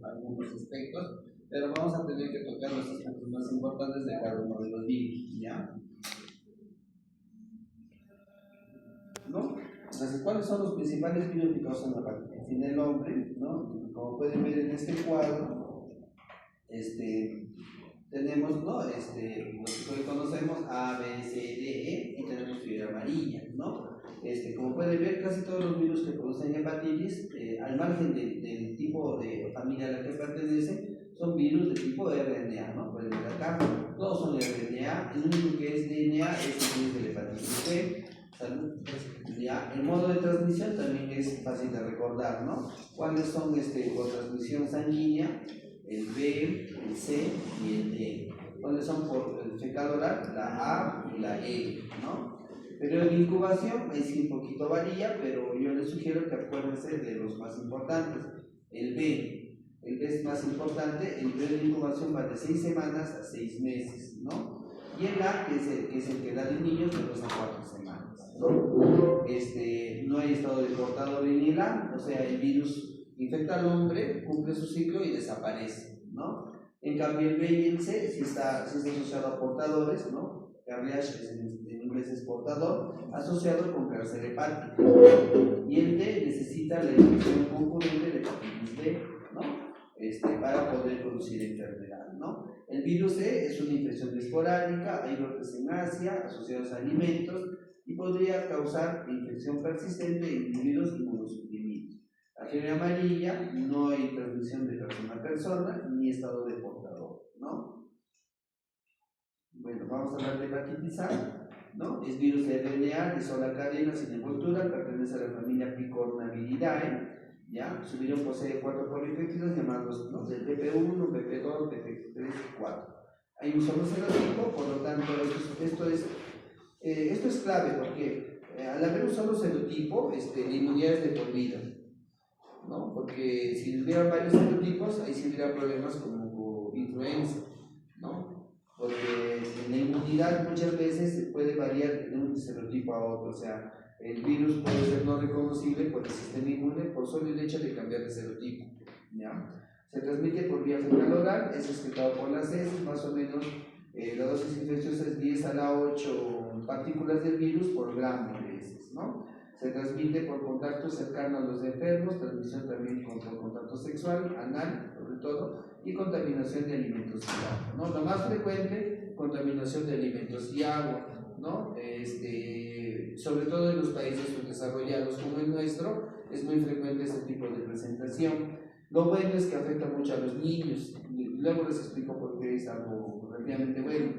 algunos aspectos, pero vamos a tener que tocar los aspectos más importantes de cada uno de los virus, ¿ya? ¿No? Entonces, ¿cuáles son los principales virus que causan la hepatitis en el hombre? ¿No? Como pueden ver en este cuadro, tenemos, ¿no? Los que conocemos A, B, C, D, E, y tenemos fiebre amarilla, ¿no? Como pueden ver, casi todos los virus que producen hepatitis, al margen del tipo de familia a la que pertenece, son virus de tipo RNA, ¿no? Pueden ver acá, todos son RNA, el único que es DNA es el virus de la hepatitis B. Ya, el modo de transmisión también es fácil de recordar, ¿no? ¿Cuáles son por transmisión sanguínea? El B, el C y el D. ¿Cuáles son por el fecal oral? La A y la E, ¿no? Periodo de incubación, ahí sí un poquito varía, pero yo les sugiero que acuérdense de los más importantes. El B es más importante, el periodo de incubación va de 6 semanas a 6 meses, ¿no? Y el A, que es el que da de niños, de 2 a 4 semanas, ¿no? No hay estado de portador en el A, o sea, el virus infecta al hombre, cumple su ciclo y desaparece, ¿no? En cambio, el B y el C sí está asociado a portadores, ¿no? RH en inglés es portador, asociado con cáncer hepático. Y el D necesita la infección concurrente de hepatitis B, ¿no? Para poder producir enfermedad, ¿no? El virus C es una infección esporádica, hay brotes en Asia asociados a alimentos y podría causar infección persistente en individuos inmunosuprimidos. La fiebre amarilla no hay transmisión de persona a persona ni estado de portador, ¿no? Bueno, vamos a hablar de hepatitis A, ¿no? Es virus de RNA de sola cadena sin envoltura, pertenece a la familia Picornaviridae, ¿ya? Su virus posee 4 polipéptidos llamados, ¿no? Del PP1, PP2, PP3 y 4. Hay un solo serotipo, por lo tanto, esto es clave porque al haber un solo serotipo, la inmunidad es de por vida, ¿no? Porque si hubiera varios serotipos, ahí sí hubiera problemas como influenza, ¿no? Porque la inmunidad muchas veces puede variar de un serotipo a otro, o sea, el virus puede ser no reconocible por el sistema inmune por solo el hecho de cambiar de serotipo, ¿ya? Se transmite por vía fecal oral, es excretado por las heces, más o menos la dosis infecciosa es 10 a la 8 partículas del virus por gramo de heces, ¿no? Se transmite por contacto cercano a los enfermos, transmisión también por contacto sexual, anal, sobre todo, y contaminación de alimentos y agua, ¿no? Lo más frecuente, contaminación de alimentos y agua, ¿no? Sobre todo en los países subdesarrollados como el nuestro, es muy frecuente ese tipo de presentación. Lo bueno es que afecta mucho a los niños, luego les explico por qué es algo relativamente bueno.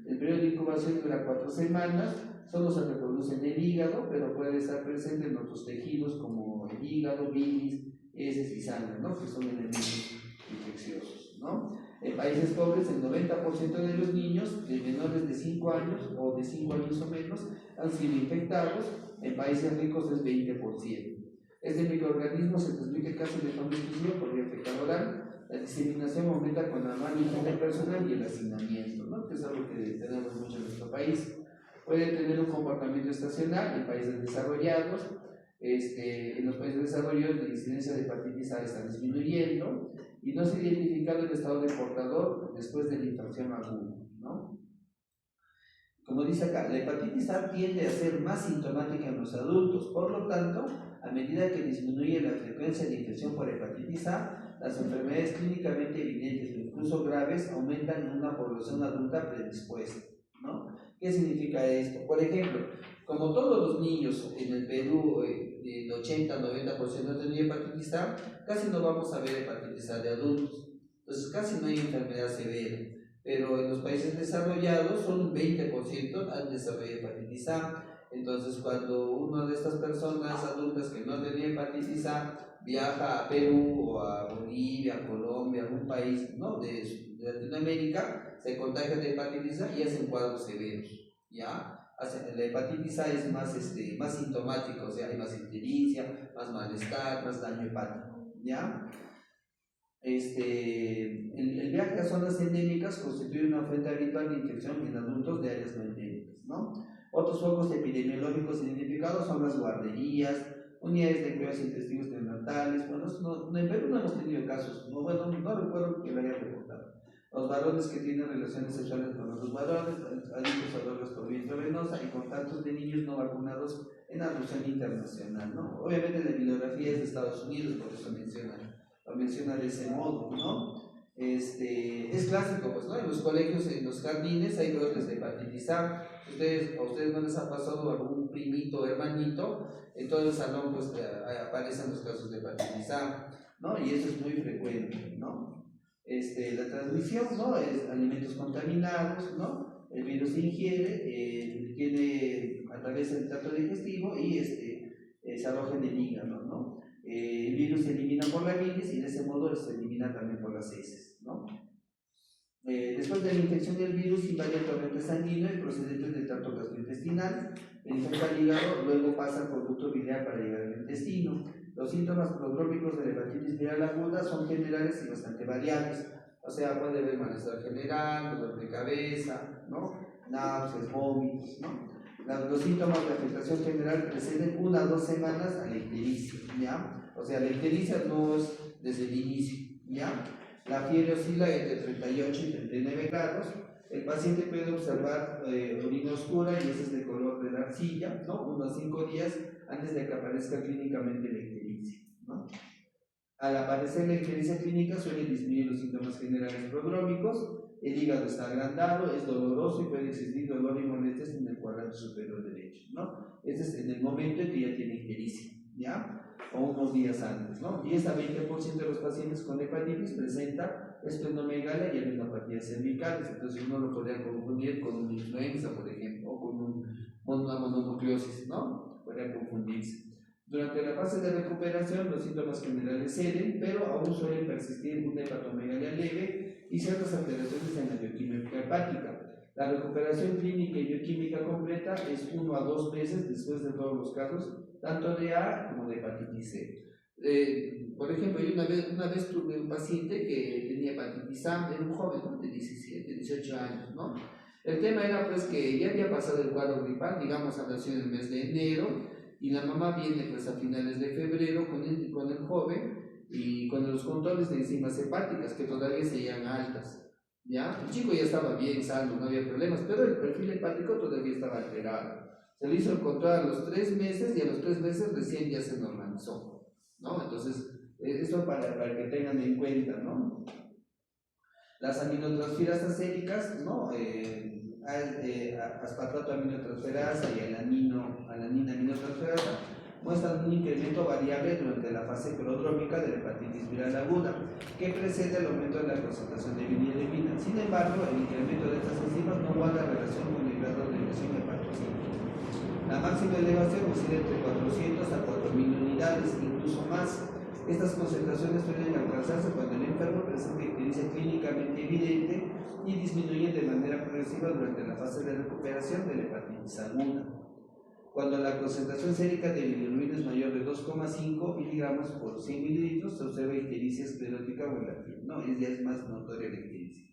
El periodo de incubación dura 4 semanas, solo se reproduce en el hígado, pero puede estar presente en otros tejidos como el hígado, bilis, heces y sangre, ¿no? Que son elementos infecciosos, ¿no? En países pobres, el 90% de los niños de menores de 5 años o de 5 años o menos han sido infectados, en países ricos es 20%. Este microorganismo se transmite casi de forma exclusiva por vía fecal oral. La diseminación aumenta con la higiene personal y el hacinamiento, ¿no? Que es algo que tenemos mucho en nuestro país. Puede tener un comportamiento estacional en países desarrollados. En los países desarrollados la incidencia de hepatitis A está disminuyendo y no se ha identificado el estado de portador después de la infección aguda, ¿no? Como dice acá, la hepatitis A tiende a ser más sintomática en los adultos, por lo tanto, a medida que disminuye la frecuencia de infección por hepatitis A, las enfermedades clínicamente evidentes o incluso graves aumentan en una población adulta predispuesta, ¿no? ¿Qué significa esto? Por ejemplo, como todos los niños en el Perú, el 80-90% tienen hepatitis A, casi no vamos a ver hepatitis A de adultos. Entonces, casi no hay enfermedad severa. Pero en los países desarrollados, solo un 20% han desarrollado hepatitis A. Entonces, cuando una de estas personas adultas que no tenía hepatitis A viaja a Perú o a Bolivia, a Colombia, algún país, ¿no?, de Latinoamérica, se contagia de hepatitis A y hacen cuadros severos, ¿ya? La hepatitis A es más sintomática, o sea, hay más ictericia, más malestar, más daño hepático, ¿ya? El viaje a zonas endémicas constituye una fuente habitual de infección en adultos de áreas no endémicas, ¿no? Otros focos epidemiológicos identificados son las guarderías, unidades de cuidados intensivos neonatales. Bueno, en Perú no hemos tenido casos, no reportado. Los varones que tienen relaciones sexuales con otros varones, adictos a drogas por vía intravenosa y contactos de niños no vacunados en adopción internacional, ¿no? Obviamente la bibliografía es de Estados Unidos, por eso lo menciona de ese modo, ¿no? Es clásico, pues, ¿no? En los colegios, en los jardines hay brotes de hepatitis A. A ustedes no les ha pasado algún primito o hermanito, en todo el salón pues aparecen los casos de hepatitis A, ¿no? Y eso es muy frecuente, ¿no? La transmisión, ¿no? Es alimentos contaminados, ¿no? El virus se ingiere, tiene a través del tracto digestivo y se aloja en el hígado, ¿no? El virus se elimina por la bilis y de ese modo se elimina también por las heces, ¿no? Después de la infección del virus invade el torrente sanguíneo y procedente del tracto gastrointestinal, infecta el hígado, luego pasa al conducto biliar para llegar al intestino. Los síntomas prodrómicos de la hepatitis viral aguda son generales y bastante variables, o sea, puede haber malestar general, dolor de cabeza, ¿no? Náuseas, vómitos, ¿no? Los síntomas de afectación general preceden 1 a 2 semanas a la ictericia, ¿ya? O sea, la ictericia no es desde el inicio, ¿ya? La fiebre oscila entre 38 y 39 grados. El paciente puede observar orina oscura y ese es de color de la arcilla, ¿no? Unos 5 días antes de que aparezca clínicamente la ictericia, ¿no? Al aparecer la ictericia clínica suelen disminuir los síntomas generales prodrómicos, el hígado está agrandado, es doloroso y puede existir dolor y molestias en el cuadrante superior derecho, ¿no? Este es en el momento en que ya tiene ictericia, ¿ya? O unos días antes, ¿no? 10 a 20% de los pacientes con hepatitis presenta esplenomegalia y adenopatías cervicales, entonces uno lo podría confundir con una influenza, por ejemplo, o con una mononucleosis, ¿no? Podría confundirse. Durante la fase de recuperación, los síntomas generales ceden, pero aún suelen persistir una hepatomegalia leve y ciertas alteraciones en la bioquímica hepática. La recuperación clínica y bioquímica completa es 1 a 2 meses después de todos los casos, tanto de A como de hepatitis C. Por ejemplo, yo una vez tuve un paciente que tenía hepatitis A, era un joven, ¿no? De 17, 18 años, ¿no? El tema era pues que ya había pasado el cuadro gripal, digamos, a nació en el mes de enero, y la mamá viene pues a finales de febrero con el joven y con los controles de enzimas hepáticas que todavía seguían altas, ¿ya? El chico ya estaba bien, sano, no había problemas, pero el perfil hepático todavía estaba alterado. Se le hizo el control a los 3 meses y a los 3 meses recién ya se normalizó, ¿no? Entonces, esto para que tengan en cuenta, ¿no? Las aminotransferasas acéricas, ¿no? Aspartato aminotransferasa y alanina aminotransferasa muestran un incremento variable durante la fase prodrómica de la hepatitis viral aguda, que precede el aumento de la concentración de bilirrubina. Sin embargo, el incremento de estas enzimas no guarda relación con el grado de lesión hepatocítica. La máxima elevación oscila entre 400 a 4000 unidades, incluso más. Estas concentraciones suelen alcanzarse cuando el enfermo presenta ictericia clínicamente evidente y disminuyen de manera progresiva durante la fase de recuperación de la hepatitis aguda. Cuando la concentración sérica de bilirrubina es mayor de 2,5 miligramos por 100 mililitros, se observa ictericia esclerótica volátil, ¿no? Ya es más notoria la ictericia.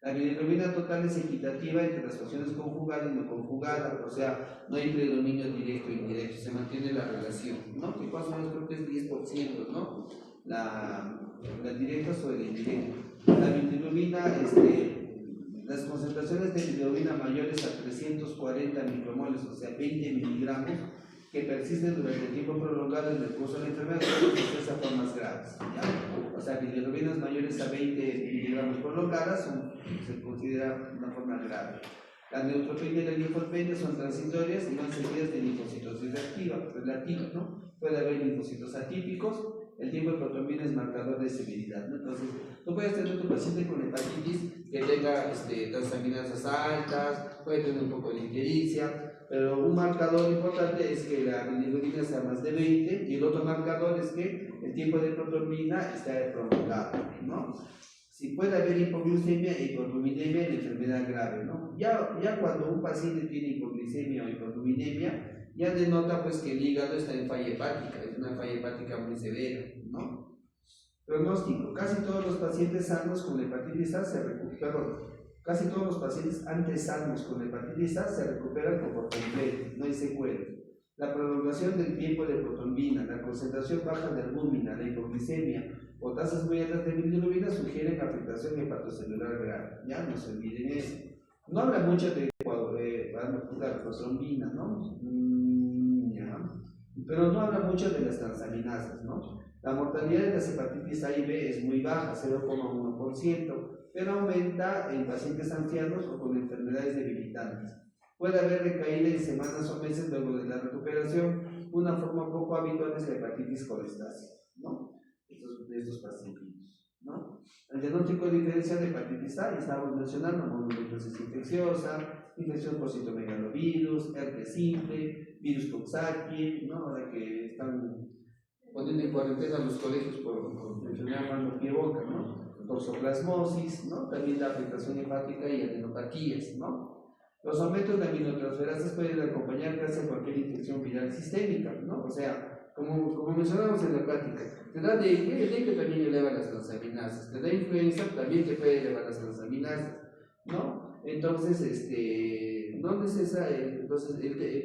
La bilirrubina total es equitativa entre las pacientes conjugadas y no conjugadas, o sea, no hay predominio directo e indirecto, se mantiene la relación, ¿no? Que más o menos creo que es 10%, ¿no? La directa sobre la indirecta. La bilirrubina, las concentraciones de bilirrubina mayores a 340 micromoles, o sea, 20 miligramos, que persisten durante tiempo prolongado en el curso de la enfermedad, son esas formas graves, ¿ya? O sea, bilirrubinas mayores a 20 miligramos prolongadas se considera una forma grave. La neutropenia y la linfopenia son transitorias y van seguidas de linfocitosis relativa, ¿no? Puede haber linfocitos atípicos, el tiempo de protrombina es marcador de severidad, ¿no? Entonces, tú puedes tener tu paciente con hepatitis que tenga transaminasas altas, puede tener un poco de ictericia, pero un marcador importante es que la bilirrubina sea más de 20 y el otro marcador es que el tiempo de protrombina está prolongado, ¿no? Si puede haber hipoglucemia e hiperluminemia en enfermedad grave, ¿no? Ya cuando un paciente tiene hipoglucemia o hiperluminemia, ya denota pues que el hígado está en falla hepática, es una falla hepática muy severa, ¿no? Pronóstico: casi todos los pacientes sanos con hepatitis A casi todos los pacientes antes sanos con hepatitis A se recuperan por completo, no hay secuelas. La prolongación del tiempo de protrombina, la concentración baja de albúmina, la hipoglucemia o tasas muy altas de bilirrubina sugieren afectación hepatocelular grave. Ya no se olviden eso. No habla mucho de trombina, ¿no? Ya. Pero no habla mucho de las transaminasas, ¿no? La mortalidad de las hepatitis A y B es muy baja, 0,1%, pero aumenta en pacientes ancianos o con enfermedades debilitantes. Puede haber recaída en semanas o meses luego de la recuperación. Una forma poco habitual es la hepatitis colestática, ¿no? De estos pacientes, ¿no? El diagnóstico diferencial de hepatitis A, estábamos mencionando, mononucleosis infecciosa, infección por citomegalovirus, herpes simple, virus Coxsackie, ¿no? Ahora que están poniendo en cuarentena los colegios por enfermedad mano-pie-boca, ¿no? Toxoplasmosis, ¿no? También la afectación hepática y adenopatías, ¿no? Los aumentos de aminotransferasas pueden acompañar casi a cualquier infección viral sistémica, ¿no? O sea, como mencionamos en la práctica, te da dengue que también eleva las transaminasas, te da influenza, también te puede elevar las transaminasas, ¿no? Entonces, ¿dónde es esa? Entonces,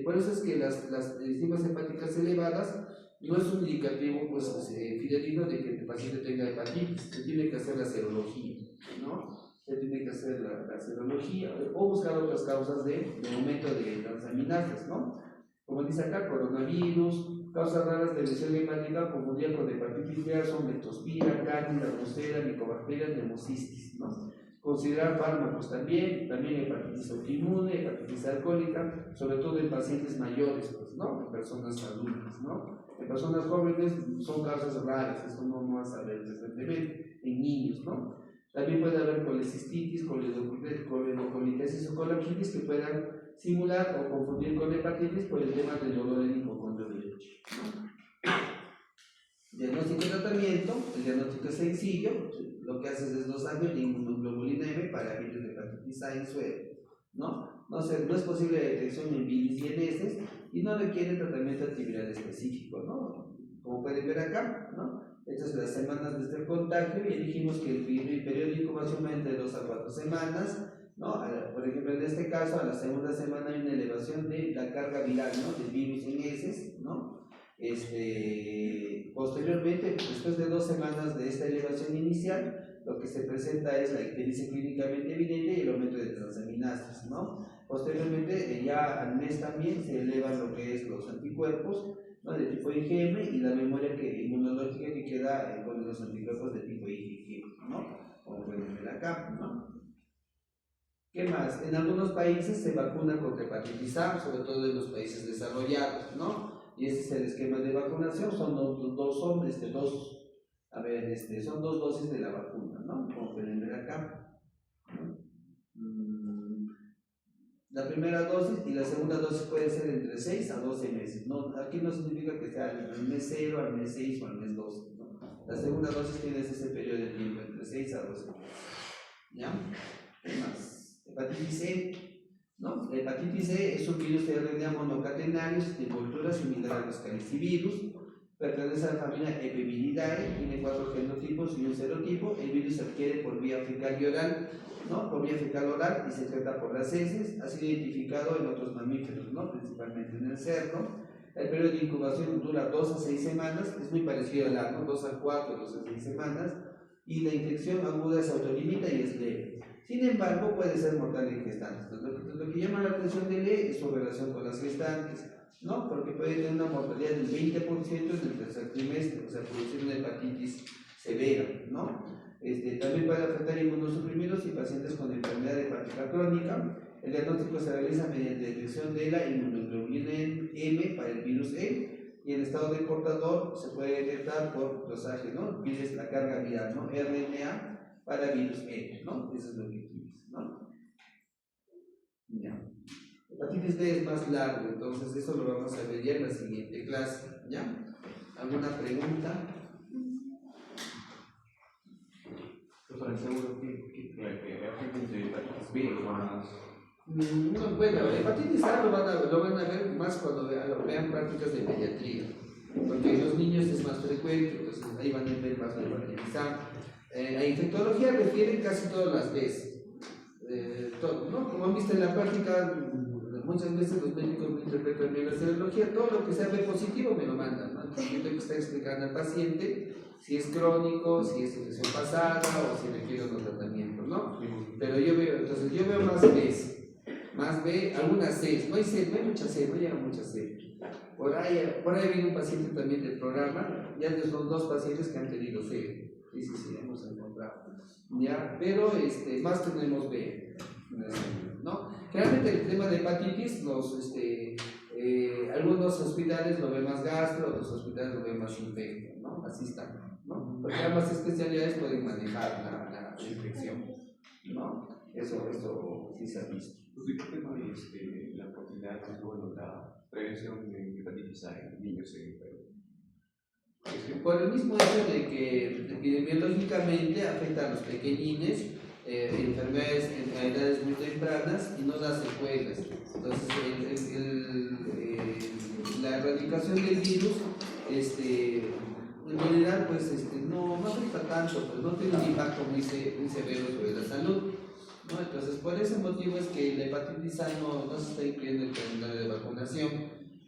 por eso es que las enzimas hepáticas elevadas no es un indicativo pues, fidedigno de que el paciente tenga hepatitis, se tiene que hacer la serología, ¿no? Se tiene que hacer la serología o buscar otras causas de aumento de transaminasas, ¿no? Como dice acá, coronavirus, causas raras de lesión hepática confundida con hepatitis B son leptospira, cándida, brucela, micobacterias, neumocistis, ¿no? Considerar fármacos también hepatitis autoinmune, hepatitis alcohólica, sobre todo en pacientes mayores, pues, ¿no? En personas adultas, ¿no? En personas jóvenes son causas raras, eso no vas a ver recientemente, en niños, ¿no? También puede haber colecistitis, coledocolitis o colangitis que puedan simular o confundir con hepatitis por el tema del dolor en hipocondrio de leche, ¿no? Diagnóstico y tratamiento, el diagnóstico es sencillo, lo que haces es dosarlo de inmunoglobulina M para virus de hepatitis A en suero, ¿no? No es posible la detección en bilis y en heces y no requiere tratamiento antiviral específico, ¿no? Como pueden ver acá, ¿no? Estas son las semanas desde el contagio y dijimos que el periodo de incubación va entre 2 a 4 semanas, ¿no? Por ejemplo, en este caso, a la segunda semana hay una elevación de la carga viral, ¿no? Del virus en heces, ¿no? Posteriormente, después de 2 semanas de esta elevación inicial, lo que se presenta es la ictericia clínicamente evidente y el aumento de transaminasas, ¿no? Posteriormente, ya al mes también se elevan lo que es los anticuerpos, ¿no? De tipo IgM y la memoria inmunológica que queda con los anticuerpos de tipo IgG, ¿no? Como pueden ver acá, ¿no? ¿Qué más? En algunos países se vacuna contra hepatitis A, sobre todo en los países desarrollados, ¿no? Y este es el esquema de vacunación, son son dos dosis de la vacuna, ¿no? Como pueden ver acá, ¿no? La primera dosis y la segunda dosis puede ser entre 6 a 12 meses, ¿no? Aquí no significa que sea al mes 0, al mes 6 o al mes 12, ¿no? La segunda dosis tienes ese periodo de tiempo entre 6 a 12 meses, ¿ya? ¿Qué más? Hepatitis C, ¿no? La hepatitis C es un virus de RNA monocatenario de envoltura similar a los calicivirus, pertenece a la familia Epiviridae, tiene 4 genotipos y un serotipo. El virus se adquiere por vía fecal y oral, ¿no? Por vía fecal oral y se trata por las heces. Ha sido identificado en otros mamíferos, ¿no? Principalmente en el cerdo. El periodo de incubación dura 2 a 6 semanas, es muy parecido al A, ¿no? 2 a 4, 2 a 6 semanas. Y la infección aguda se autolimita y es leve. Sin embargo, puede ser mortal en gestantes. Lo que llama la atención de ley es su relación con las gestantes, ¿no? Porque puede tener una mortalidad del 20% en el tercer trimestre, o sea, producir una hepatitis severa, ¿no? También puede afectar inmunosuprimidos y pacientes con enfermedad hepática crónica. El diagnóstico se realiza mediante detección de la inmunoglobulina M para el virus E y el estado de portador se puede detectar por dosaje, ¿no? Pides la carga viral, ¿no? RNA para virus E, ¿no? Eso es lo que quieres, ¿no? Ya. Hepatitis D es más largo, entonces eso lo vamos a ver ya en la siguiente clase, ¿ya? ¿Alguna pregunta? Profesor, seguro que hepatitis B Bueno, hepatitis A lo van a ver más cuando vean prácticas de pediatría, porque en los niños es más frecuente, entonces ahí van a ver más la hepatitis A. A infectología refieren casi todas las veces, ¿no? Como han visto en la práctica, muchas veces los médicos no interpretan bien la serología, todo lo que sea B positivo me lo mandan, ¿no? Entonces yo tengo que estar explicando al paciente si es crónico, si es infección pasada o si requiere otro tratamiento, ¿no? Pero yo veo más B, algunas C, no hay mucha C, no llega mucha C. Por ahí viene un paciente también del programa, ya son 2 pacientes que han tenido C, sí, hemos encontrado, ¿ya? Pero más tenemos B, ¿no? Realmente el tema de hepatitis, algunos hospitales lo ven más gastro, otros hospitales lo ven más infecto, ¿no? Así está, ¿no? Porque ambas especialidades pueden manejar la infección, ¿no? Eso sí se ha visto. ¿Y qué tema de la oportunidad de la prevención de hepatitis A en niños en Perú? Por el mismo hecho de que epidemiológicamente afecta a los pequeñines, enfermedades en edades muy tempranas y no da secuelas. Entonces, la erradicación del virus, en realidad, pues no afecta tanto, pues no tiene un impacto muy severo sobre la salud, ¿no? Entonces, por ese motivo es que la hepatitis A no se está incluyendo en el calendario de vacunación.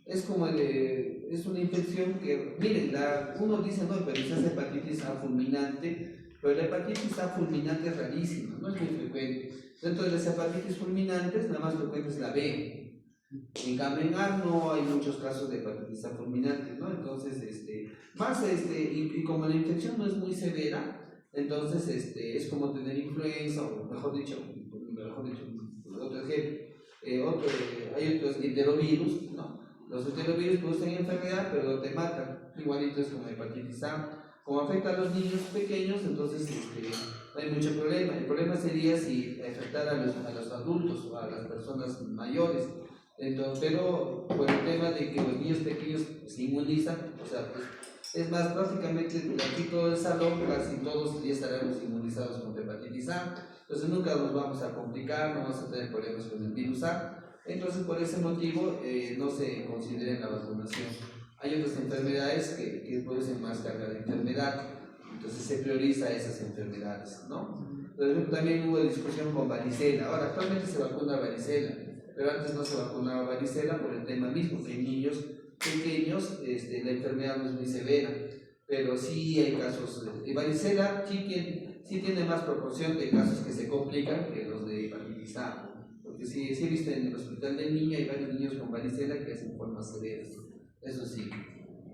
Es una infección que, miren, uno dice, no, pero esa es hepatitis A fulminante, pero la hepatitis A fulminante es rarísima, no es muy frecuente. Dentro de las hepatitis fulminantes, la más frecuente es la B. En cambio, en A no hay muchos casos de hepatitis A fulminante, ¿no? Entonces, y como la infección no es muy severa, entonces es como tener influenza, o mejor dicho, otro ejemplo, hay otros enterovirus, ¿no? Los enterovirus producen enfermedad, pero no te matan, igualito es como hepatitis A. Como afecta a los niños pequeños, entonces no hay mucho problema. El problema sería si afectara a los adultos o a las personas mayores. Entonces, pero por el tema de que los niños pequeños se inmunizan, o sea, pues, es más, prácticamente aquí todo el salón, casi todos ya estaremos inmunizados contra hepatitis A, entonces nunca nos vamos a complicar, no vamos a tener problemas con el virus A. Entonces, por ese motivo, no se considera en la vacunación. Hay otras enfermedades que producen más carga de enfermedad, entonces se prioriza esas enfermedades, ¿no? Por ejemplo, también hubo discusión con varicela. Ahora, actualmente se vacuna varicela, pero antes no se vacunaba varicela por el tema mismo, que en niños pequeños la enfermedad no es muy severa, pero sí hay casos. Varicela sí tiene más proporción de casos que se complican que los de hepatitis A. Porque sí he visto en el hospital del niño hay varios niños con varicela que hacen formas severas, eso sí,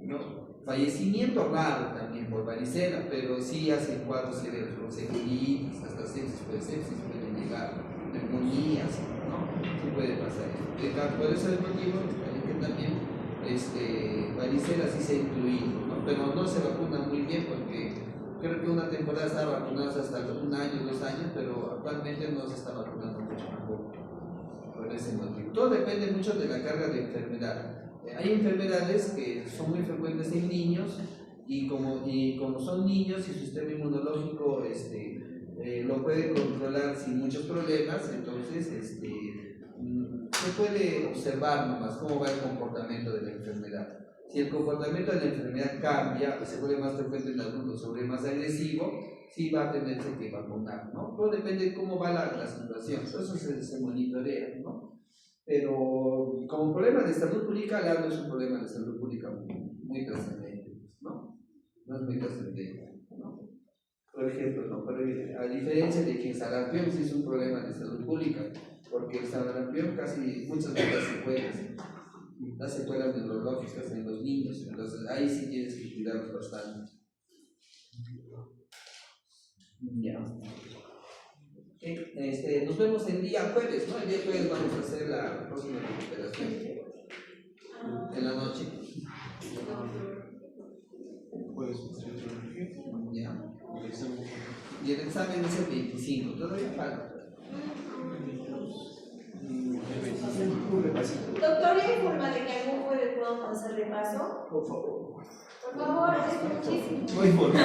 ¿no? Fallecimiento raro también por varicela, pero sí hacen cuadros severos, con celulitis, hasta sepsis puede llegar, neumonías, ¿no? Sí puede pasar eso. Por ese motivo, que también varicela sí se ha incluido, ¿no? Pero no se vacuna muy bien porque creo que una temporada estaba vacunados hasta 1 año, 2 años, pero actualmente no se está vacunando mucho tampoco. Por ese motivo. Todo depende mucho de la carga de enfermedad. Hay enfermedades que son muy frecuentes en niños y como son niños y su sistema inmunológico lo puede controlar sin muchos problemas, entonces se puede observar nomás cómo va el comportamiento de la enfermedad. Si el comportamiento de la enfermedad cambia, se vuelve más frecuente en adultos, se vuelve más agresivo, sí va a tenerse que vacunar, ¿no? Todo depende de cómo va la situación, eso se monitorea, ¿no? Pero como problema de salud pública, no es un problema de salud pública muy trascendente, ¿no? No es muy trascendente, ¿no? Por ejemplo, ¿no? Pero a diferencia de que el sarampión sí es un problema de salud pública, porque el sarampión casi muchas veces las secuelas neurológicas en los niños, entonces ahí sí tienes que cuidarlos bastante. Ya. Nos vemos el día jueves, ¿no? El día jueves vamos a hacer la próxima recuperación en la noche. Ya. Y el examen es el 25, todavía falta. Doctor, ¿hay forma de que algún jueves podamos hacer repaso? Por favor. Por favor, es muchísimo. Muy bueno.